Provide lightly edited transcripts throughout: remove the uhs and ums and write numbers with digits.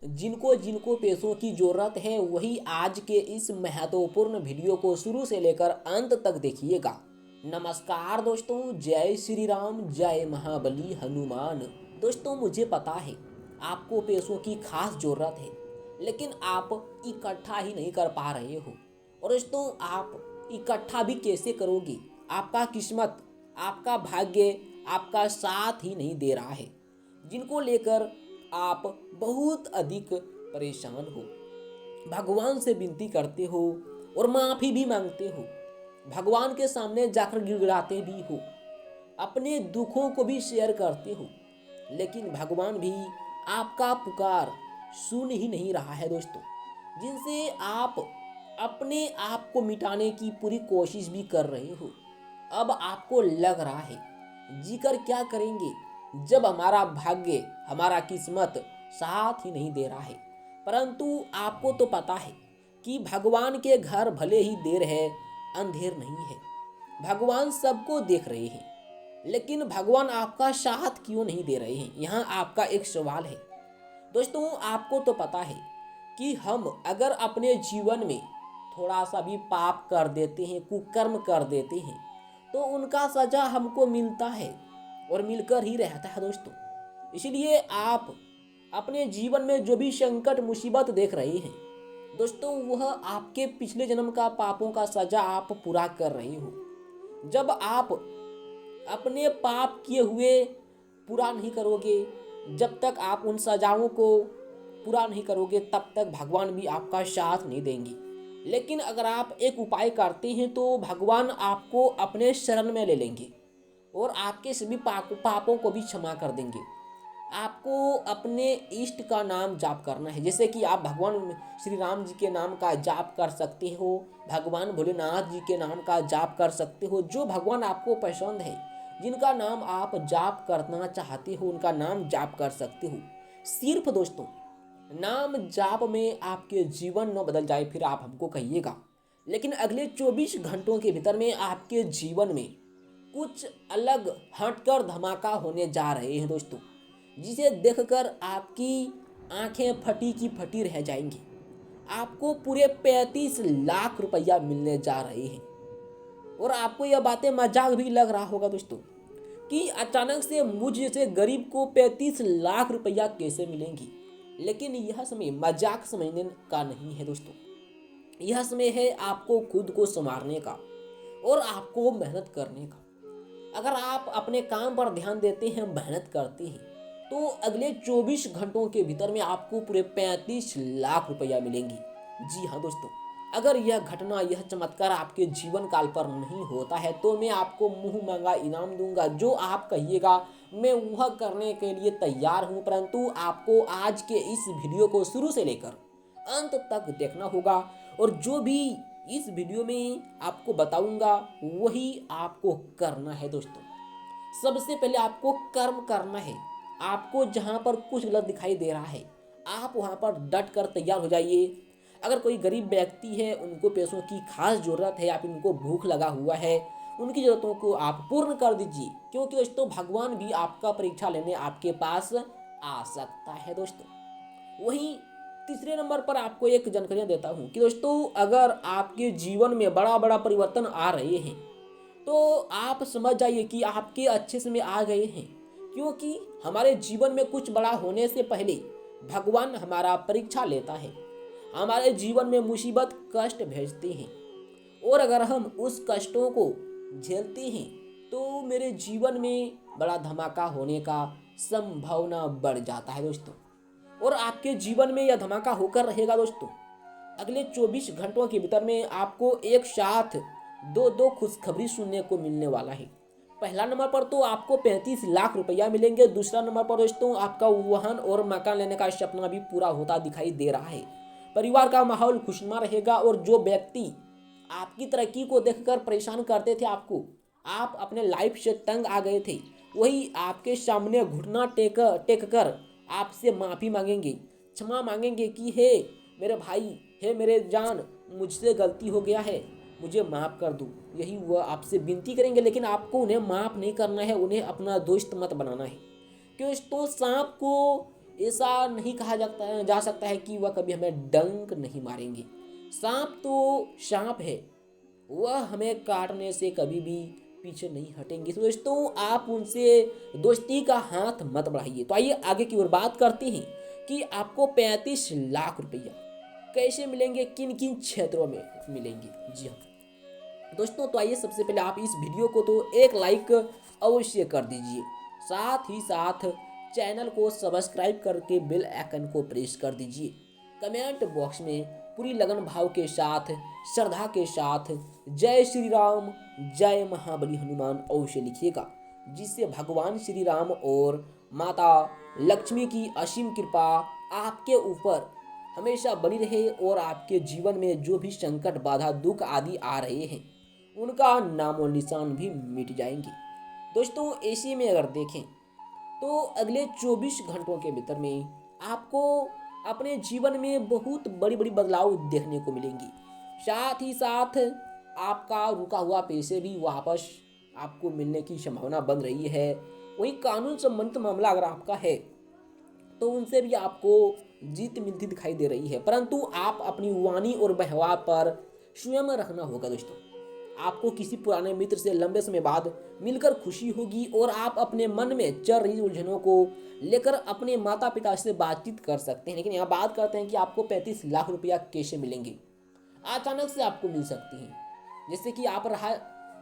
जिनको जिनको पैसों की ज़रूरत है वही आज के इस महत्वपूर्ण वीडियो को शुरू से लेकर अंत तक देखिएगा। नमस्कार दोस्तों, जय श्री राम, जय महाबली हनुमान। दोस्तों, मुझे पता है आपको पैसों की खास ज़रूरत है, लेकिन आप इकट्ठा ही नहीं कर पा रहे हो। और दोस्तों, आप इकट्ठा भी कैसे करोगे? आपका किस्मत, आपका भाग्य आपका साथ ही नहीं दे रहा है, जिनको लेकर आप बहुत अधिक परेशान हो। भगवान से विनती करते हो और माफ़ी भी मांगते हो, भगवान के सामने जाकर गिड़गिड़ाते भी हो, अपने दुखों को भी शेयर करते हो, लेकिन भगवान भी आपका पुकार सुन ही नहीं रहा है दोस्तों। जिनसे आप अपने आप को मिटाने की पूरी कोशिश भी कर रहे हो। अब आपको लग रहा है जीकर क्या करेंगे जब हमारा भाग्य, हमारा किस्मत साथ ही नहीं दे रहा है। परंतु आपको तो पता है कि भगवान के घर भले ही देर है, अंधेर नहीं है। भगवान सबको देख रहे हैं, लेकिन भगवान आपका साथ क्यों नहीं दे रहे हैं? यहाँ आपका एक सवाल है। दोस्तों, आपको तो पता है कि हम अगर अपने जीवन में थोड़ा सा भी पाप कर देते हैं, कुकर्म कर देते हैं, तो उनका सजा हमको मिलता है और मिलकर ही रहता है दोस्तों। इसलिए आप अपने जीवन में जो भी संकट मुसीबत देख रहे हैं दोस्तों, वह आपके पिछले जन्म का पापों का सजा आप पूरा कर रहे हो। जब आप अपने पाप किए हुए पूरा नहीं करोगे, जब तक आप उन सजाओं को पूरा नहीं करोगे, तब तक भगवान भी आपका साथ नहीं देंगे। लेकिन अगर आप एक उपाय करते हैं तो भगवान आपको अपने शरण में ले लेंगे और आपके सभी पापों को भी क्षमा कर देंगे। आपको अपने इष्ट का नाम जाप करना है। जैसे कि आप भगवान श्री राम जी के नाम का जाप कर सकते हो, भगवान भोलेनाथ जी के नाम का जाप कर सकते हो। जो भगवान आपको पसंद है, जिनका नाम आप जाप करना चाहते हो, उनका नाम जाप कर सकते हो। सिर्फ दोस्तों, नाम जाप में आपके जीवन न बदल जाए फिर आप हमको कहिएगा, लेकिन अगले 24 घंटों के भीतर में आपके जीवन में कुछ अलग हटकर धमाका होने जा रहे हैं दोस्तों, जिसे देखकर आपकी आंखें फटी की फटी रह जाएंगी। आपको पूरे 35 लाख रुपया मिलने जा रहे हैं। और आपको यह बातें मजाक भी लग रहा होगा दोस्तों कि अचानक से मुझ जैसे गरीब को 35 लाख रुपया कैसे मिलेंगी। लेकिन यह समय मजाक समझने का नहीं है दोस्तों। यह समय है आपको खुद को संवारने का और आपको मेहनत करने का। अगर आप अपने काम पर ध्यान देते हैं, मेहनत करते हैं, तो अगले 24 घंटों के भीतर में आपको पूरे 35 लाख रुपया मिलेंगी। जी हाँ दोस्तों, अगर यह घटना, यह चमत्कार आपके जीवन काल पर नहीं होता है तो मैं आपको मुंह मांगा इनाम दूंगा। जो आप कहिएगा मैं वह करने के लिए तैयार हूँ। परंतु आपको आज के इस वीडियो को शुरू से लेकर अंत तक देखना होगा और जो भी इस वीडियो में आपको बताऊंगा वही आपको करना है दोस्तों। सबसे पहले आपको कर्म करना है। आपको जहाँ पर कुछ गलत दिखाई दे रहा है, आप वहाँ पर डट कर तैयार हो जाइए। अगर कोई गरीब व्यक्ति है, उनको पैसों की खास ज़रूरत है, आप इनको भूख लगा हुआ है, उनकी ज़रूरतों को आप पूर्ण कर दीजिए, क्योंकि दोस्तों भगवान भी आपका परीक्षा लेने आपके पास आ सकता है दोस्तों। वहीं तीसरे नंबर पर आपको एक जानकारियाँ देता हूँ कि दोस्तों अगर आपके जीवन में बड़ा बड़ा परिवर्तन आ रहे हैं तो आप समझ जाइए कि आपके अच्छे समय आ गए हैं। क्योंकि हमारे जीवन में कुछ बड़ा होने से पहले भगवान हमारा परीक्षा लेता है, हमारे जीवन में मुसीबत कष्ट भेजते हैं, और अगर हम उस कष्टों को झेलते हैं तो मेरे जीवन में बड़ा धमाका होने का संभावना बढ़ जाता है दोस्तों। और आपके जीवन में यह धमाका होकर रहेगा दोस्तों। अगले 24 घंटों के भीतर में आपको एक साथ दो खुशखबरी सुनने को मिलने वाला है। पहला नंबर पर तो आपको 35 लाख रुपया मिलेंगे। दूसरा नंबर पर दोस्तों आपका वाहन और मकान लेने का सपना भी पूरा होता दिखाई दे रहा है। परिवार का माहौल खुशनुमा रहेगा और जो व्यक्ति आपकी तरक्की को देखकर परेशान करते थे, आपको, आप अपने लाइफ से तंग आ गए थे, वही आपके सामने घुटना टेक कर आपसे माफ़ी मांगेंगे, क्षमा मांगेंगे कि हे मेरे भाई, हे मेरे जान, मुझसे गलती हो गया है, मुझे माफ़ कर दो। यही वह आपसे विनती करेंगे। लेकिन आपको उन्हें माफ़ नहीं करना है, उन्हें अपना दोस्त मत बनाना है। क्यों? तो सांप को ऐसा नहीं कहा जा सकता है कि वह कभी हमें डंक नहीं मारेंगे। सांप तो सांप है, वह हमें काटने से कभी भी पीछे नहीं हटेंगे। तो दोस्तों, आप उनसे दोस्ती का हाथ मत बढ़ाइए। तो आइए आगे की ओर बात करते हैं कि आपको 35 लाख रुपया कैसे मिलेंगे, किन किन क्षेत्रों में मिलेंगे। जी हाँ दोस्तों, तो आइए सबसे पहले आप इस वीडियो को तो एक लाइक अवश्य कर दीजिए, साथ ही साथ चैनल को सब्सक्राइब करके बेल आइकन को प्रेस कर दीजिए। कमेंट बॉक्स में पूरी लगन भाव के साथ, श्रद्धा के साथ जय श्री राम, जय महाबली हनुमान अवश्य लिखिएगा, जिससे भगवान श्री राम और माता लक्ष्मी की असीम कृपा आपके ऊपर हमेशा बनी रहे और आपके जीवन में जो भी संकट, बाधा, दुख आदि आ रहे हैं उनका नामो निशान भी मिट जाएंगे। दोस्तों, ऐसे में अगर देखें तो अगले 24 घंटों के भीतर में आपको अपने जीवन में बहुत बड़ी बड़ी बदलाव देखने को मिलेंगी। साथ ही साथ आपका रुका हुआ पैसे भी वापस आपको मिलने की संभावना बन रही है। वही कानून संबंधित मामला अगर आपका है तो उनसे भी आपको जीत मिलती दिखाई दे रही है, परंतु आप अपनी वाणी और व्यवहार पर स्वयं रखना होगा। दोस्तों, आपको किसी पुराने मित्र से लंबे समय बाद मिलकर खुशी होगी और आप अपने मन में चल रही उलझनों को लेकर अपने माता पिता से बातचीत कर सकते हैं। लेकिन यहाँ बात करते हैं कि आपको 35 लाख रुपया कैसे मिलेंगे। अचानक से आपको मिल सकती हैं, जैसे कि आप राह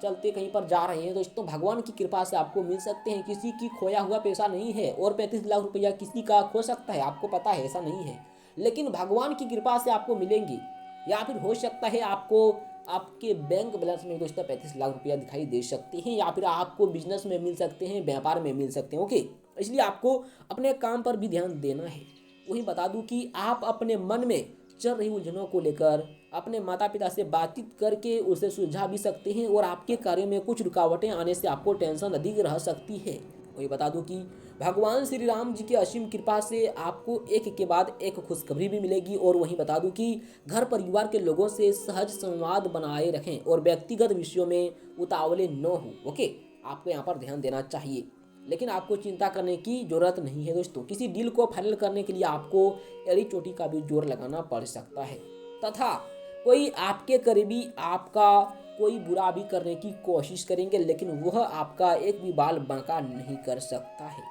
चलते कहीं पर जा रहे हैं दोस्तों, भगवान की कृपा से आपको मिल सकते हैं। किसी की खोया हुआ पैसा नहीं है और 35 लाख रुपया किसी का खो सकता है, आपको पता है, ऐसा नहीं है, लेकिन भगवान की कृपा से आपको मिलेंगे। या फिर हो सकता है आपको आपके बैंक बैलेंस में दोस्तों 35 लाख रुपया दिखाई दे सकते हैं, या फिर आपको बिजनेस में मिल सकते हैं, व्यापार में मिल सकते हैं। ओके, इसलिए आपको अपने काम पर भी ध्यान देना है। वही बता दूं कि आप अपने मन में चल रही उलझनों को लेकर अपने माता पिता से बातचीत करके उसे सुलझा भी सकते हैं और आपके कार्य में कुछ रुकावटें आने से आपको टेंशन अधिक रह सकती है। वही बता दूं कि भगवान श्री राम जी की असीम कृपा से आपको एक के बाद एक खुशखबरी भी मिलेगी। और वहीं बता दूं कि घर परिवार के लोगों से सहज संवाद बनाए रखें और व्यक्तिगत विषयों में उतावले न हो। ओके, आपको यहाँ पर ध्यान देना चाहिए, लेकिन आपको चिंता करने की जरूरत नहीं है। दोस्तों, किसी डील को फाइनल करने के लिए आपको एड़ी चोटी का भी जोर लगाना पड़ सकता है, तथा कोई आपके करीबी आपका कोई बुरा भी करने की कोशिश करेंगे, लेकिन वह आपका एक भी बाल बांका नहीं कर सकता है।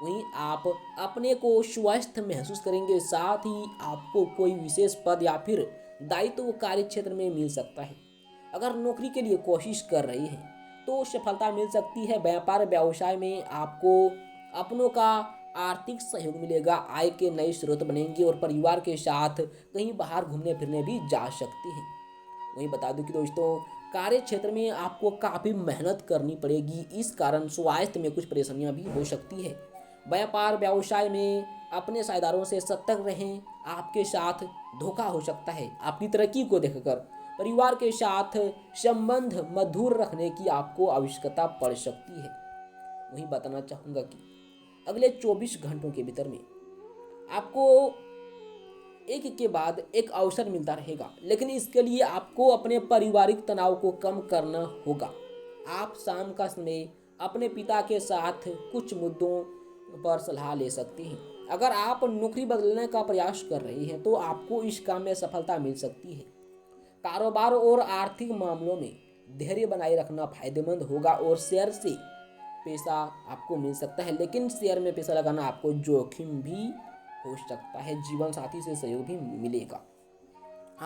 वहीं आप अपने को स्वस्थ महसूस करेंगे, साथ ही आपको कोई विशेष पद या फिर दायित्व कार्य क्षेत्र में मिल सकता है। अगर नौकरी के लिए कोशिश कर रहे हैं तो सफलता मिल सकती है। व्यापार व्यवसाय में आपको अपनों का आर्थिक सहयोग मिलेगा, आय के नए स्रोत बनेंगे और परिवार के साथ कहीं बाहर घूमने फिरने भी जा सकते हैं। वहीं बता दूं कि दोस्तों, कार्य क्षेत्र में आपको काफ़ी मेहनत करनी पड़ेगी, इस कारण स्वास्थ्य में कुछ परेशानियां भी हो सकती है। व्यापार व्यवसाय में अपने साझेदारों से सतर्क रहें, आपके साथ धोखा हो सकता है। आपकी तरक्की को देखकर परिवार के साथ संबंध मधुर रखने की आपको आवश्यकता पड़ सकती है। वहीं बताना चाहूँगा कि अगले 24 घंटों के भीतर में आपको एक के बाद एक अवसर मिलता रहेगा, लेकिन इसके लिए आपको अपने पारिवारिक तनाव को कम करना होगा। आप शाम का समय अपने पिता के साथ कुछ मुद्दों पर सलाह ले सकते हैं। अगर आप नौकरी बदलने का प्रयास कर रहे हैं तो आपको इस काम में सफलता मिल सकती है। कारोबार और आर्थिक मामलों में धैर्य बनाए रखना फायदेमंद होगा और शेयर से पैसा आपको मिल सकता है, लेकिन शेयर में पैसा लगाना आपको जोखिम भी हो सकता है। जीवन साथी से सहयोग भी मिलेगा।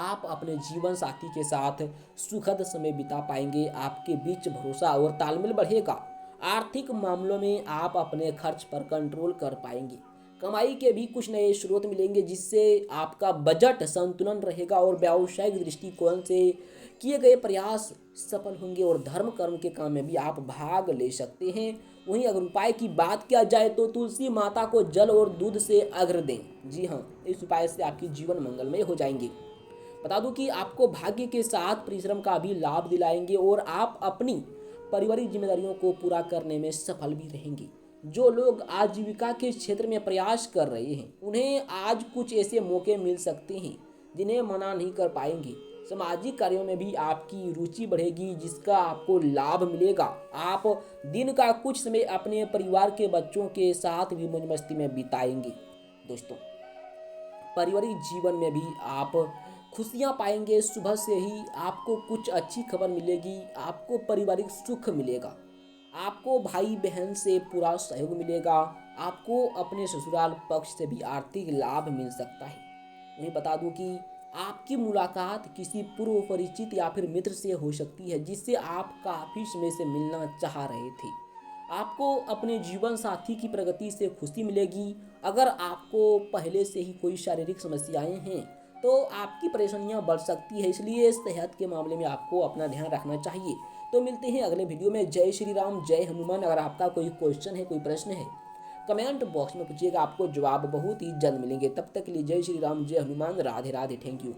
आप अपने जीवन साथी के साथ सुखद समय बिता पाएंगे, आपके बीच भरोसा और तालमेल बढ़ेगा। आर्थिक मामलों में आप अपने खर्च पर कंट्रोल कर पाएंगे। कमाई के भी कुछ नए स्रोत मिलेंगे, जिससे आपका बजट संतुलन रहेगा और व्यावसायिक दृष्टिकोण से किए गए प्रयास सफल होंगे और धर्म कर्म के काम में भी आप भाग ले सकते हैं। वहीं अगर उपाय की बात किया जाए तो तुलसी माता को जल और दूध से अर्घ्य दें। जी हाँ, इस उपाय से आपकी जीवन मंगलमय हो जाएंगे। बता दूं कि आपको भाग्य के साथ परिश्रम का भी लाभ दिलाएंगे और आप अपनी पारिवारिक जिम्मेदारियों को पूरा करने में सफल भी रहेंगे। जो लोग आजीविका के क्षेत्र में प्रयास कर रहे हैं उन्हें आज कुछ ऐसे मौके मिल सकते हैं जिन्हें मना नहीं कर पाएंगे। सामाजिक कार्यों में भी आपकी रुचि बढ़ेगी, जिसका आपको लाभ मिलेगा। आप दिन का कुछ समय अपने परिवार के बच्चों के साथ भी मौज मस्ती में बिताएंगे। दोस्तों, पारिवारिक जीवन में भी आप खुशियां पाएंगे। सुबह से ही आपको कुछ अच्छी खबर मिलेगी, आपको पारिवारिक सुख मिलेगा, आपको भाई बहन से पूरा सहयोग मिलेगा, आपको अपने ससुराल पक्ष से भी आर्थिक लाभ मिल सकता है। वहीं बता दूं कि आपकी मुलाकात किसी पूर्व परिचित या फिर मित्र से हो सकती है जिससे आप काफ़ी समय से मिलना चाह रहे थे। आपको अपने जीवन साथी की प्रगति से खुशी मिलेगी। अगर आपको पहले से ही कोई शारीरिक समस्याएं हैं तो आपकी परेशानियां बढ़ सकती है, इसलिए सेहत के मामले में आपको अपना ध्यान रखना चाहिए। तो मिलते हैं अगले वीडियो में। जय श्री राम, जय हनुमान। अगर आपका कोई क्वेश्चन है, कोई प्रश्न है, कमेंट बॉक्स में पूछिएगा, आपको जवाब बहुत ही जल्द मिलेंगे। तब तक के लिए जय श्री राम, जय हनुमान, राधे राधे, थैंक यू।